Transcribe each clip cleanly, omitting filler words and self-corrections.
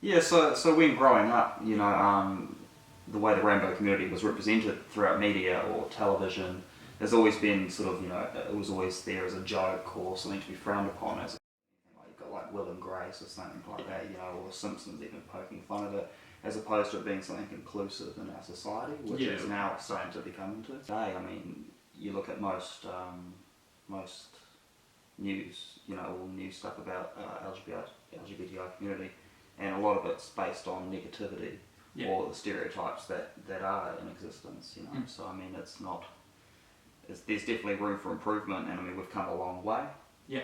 Yeah, so when growing up, the way the rainbow community was represented throughout media or television has always been sort of, it was always there as a joke or something to be frowned upon as you've got like Will and Grace or something like that, or Simpsons even poking fun of it, as opposed to it being something inclusive in our society, which is now starting to become into. Today, I mean, you look at most news, all news stuff about LGBTI community, and a lot of it's based on negativity or the stereotypes that are in existence. So I mean, there's definitely room for improvement, and I mean we've come a long way.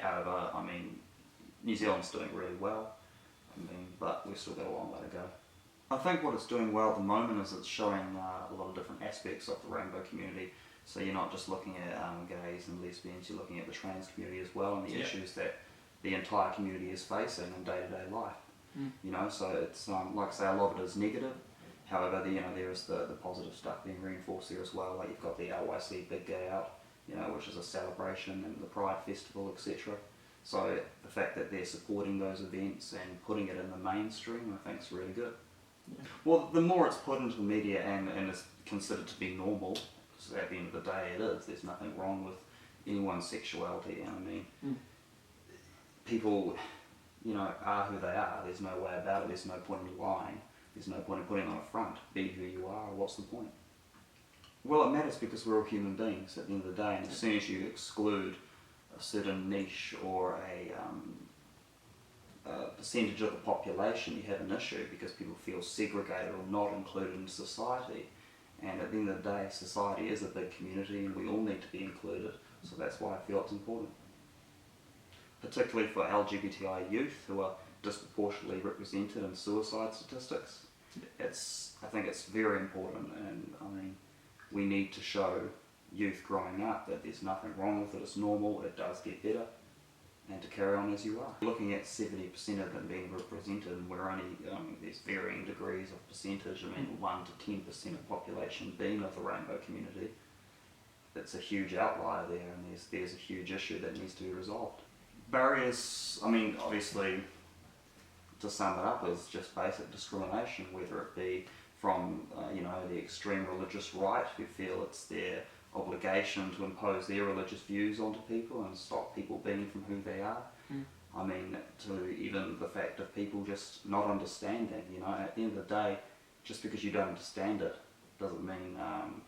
However, I mean, New Zealand's doing really well. I mean, but we've still got a long way to go. I think what it's doing well at the moment is it's showing a lot of different aspects of the rainbow community. So you're not just looking at gays and lesbians, you're looking at the trans community as well, and the issues that the entire community is facing in day-to-day life. So it's like I say, a lot of it is negative. However, there is the positive stuff being reinforced there as well. Like you've got the LYC Big Gay Out, which is a celebration, and the Pride Festival, etc. So the fact that they're supporting those events and putting it in the mainstream, I think is really good. Well, the more it's put into the media and it's considered to be normal, because at the end of the day it is, there's nothing wrong with anyone's sexuality, and I mean, people, are who they are, there's no way about it, there's no point in lying, there's no point in putting on a front, be who you are, what's the point? Well, it matters because we're all human beings at the end of the day, and as soon as you exclude a certain niche or a percentage of the population, you have an issue because people feel segregated or not included in society. And at the end of the day, society is a big community and we all need to be included, so that's why I feel it's important. Particularly for LGBTI youth who are disproportionately represented in suicide statistics. I think it's very important, and I mean, we need to show youth growing up that there's nothing wrong with it, it's normal, it does get better, and to carry on as you are. Looking at 70% of them being represented, and we're only, there's varying degrees of percentage, I mean 1 to 10% of population being of the rainbow community, it's a huge outlier there, and there's a huge issue that needs to be resolved. Barriers, I mean, obviously, to sum it up, is just basic discrimination, whether it be from, the extreme religious right who feel it's their obligation to impose their religious views onto people and stop people being from who they are. I mean, to even the fact of people just not understanding, at the end of the day, just because you don't understand it doesn't mean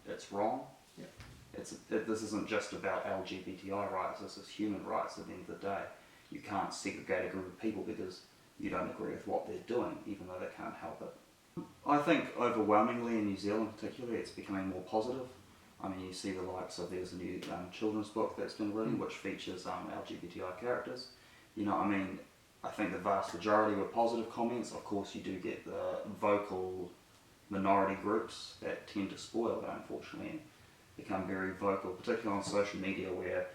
it's wrong. This isn't just about LGBTI rights, this is human rights at the end of the day. You can't segregate a group of people because you don't agree with what they're doing, even though they can't help it. I think overwhelmingly in New Zealand particularly, it's becoming more positive. I mean, you see the likes of, there's a new children's book that's been written which features LGBTI characters. I think the vast majority were positive comments. Of course you do get the vocal minority groups that tend to spoil it, unfortunately, and become very vocal, particularly on social media where,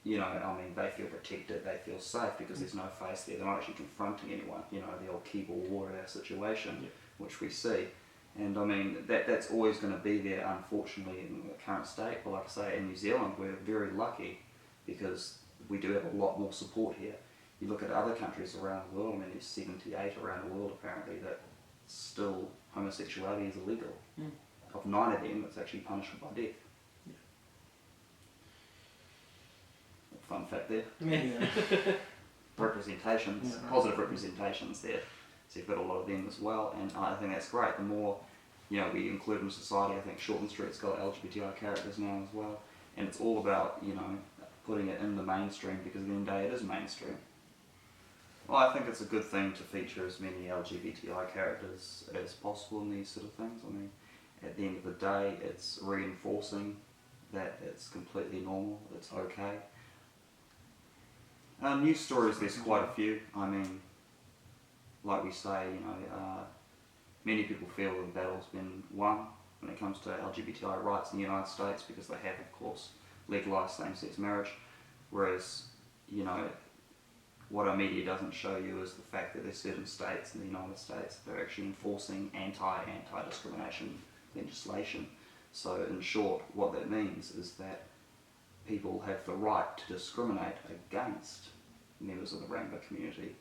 they feel protected, they feel safe because there's no face there, they're not actually confronting anyone, the old keyboard warrior situation, which we see. And I mean, that's always going to be there, unfortunately, in the current state. But like I say, in New Zealand, we're very lucky because we do have a lot more support here. You look at other countries around the world, I mean, there's 78 around the world apparently that still homosexuality is illegal. Of 9 of them, it's actually punishable by death. Fun fact there. Representations, positive representations there. So you've got a lot of them as well, and I think that's great. The more we include in society, I think Shortland Street's got LGBTI characters now as well, and it's all about putting it in the mainstream because at the end of the day it is mainstream. Well, I think it's a good thing to feature as many LGBTI characters as possible in these sort of things. I mean, at the end of the day, it's reinforcing that it's completely normal, it's okay. News stories, there's quite a few. I mean, like we say, many people feel the battle's been won when it comes to LGBTI rights in the United States because they have, of course, legalised same-sex marriage, whereas, what our media doesn't show you is the fact that there's certain states in the United States that are actually enforcing anti-discrimination legislation. So in short, what that means is that people have the right to discriminate against members of the rainbow community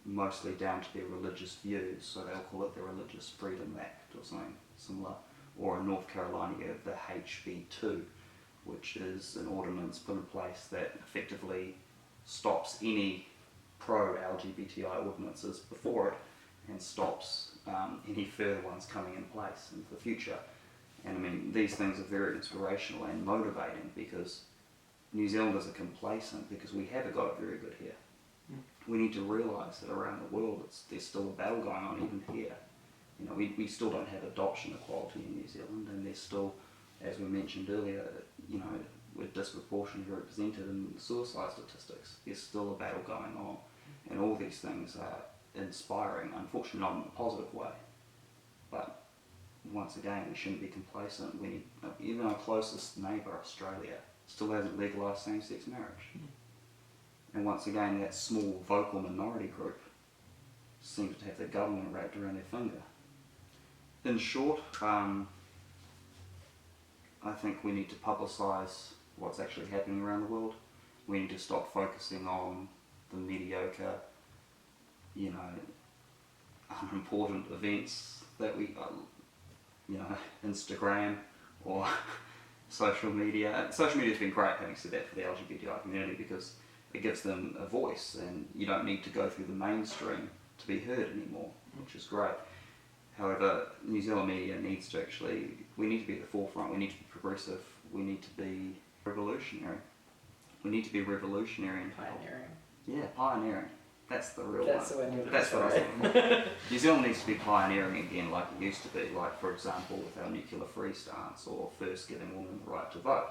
mostly down to their religious views, so they'll call it the Religious Freedom Act or something similar. Or in North Carolina you have the HB2, which is an ordinance put in place that effectively stops any pro-LGBTI ordinances before it and stops any further ones coming in place into the future. And I mean, these things are very inspirational and motivating because New Zealanders are complacent because we haven't got it very good here. We need to realise that around the world there's still a battle going on even here. You know, we still don't have adoption equality in New Zealand, and there's still, as we mentioned earlier, you know, we're disproportionately represented in suicide statistics. There's still a battle going on, and all these things are inspiring, unfortunately not in a positive way. But once again, we shouldn't be complacent. We need, even our closest neighbour, Australia, still hasn't legalised same-sex marriage. And once again, that small vocal minority group seems to have the government wrapped around their finger. In short, I think we need to publicise what's actually happening around the world. We need to stop focusing on the mediocre, you know, unimportant events that we, you know, Instagram or social media. Social media's been great, having said that, for the LGBTI community because it gives them a voice and you don't need to go through the mainstream to be heard anymore, which is great. However, New Zealand media needs to actually, we need to be at the forefront, we need to be progressive, we need to be revolutionary. We need to be revolutionary and Pioneering. Yeah, pioneering. That's the real That's one. the way to That's what I was describe thinking. New Zealand needs to be pioneering again like it used to be, like for example with our nuclear free stance or first giving women the right to vote.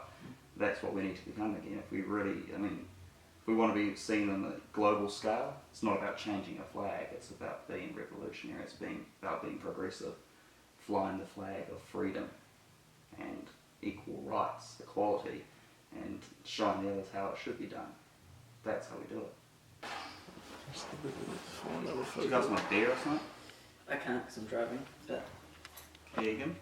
That's what we need to become again. If we really, I mean, if we want to be seen on the global scale, it's not about changing a flag, it's about being revolutionary, it's about being progressive, flying the flag of freedom and equal rights, equality, and showing the others how it should be done. That's how we do it. Do you guys want beer or something? I can't because I'm driving, but Vegan?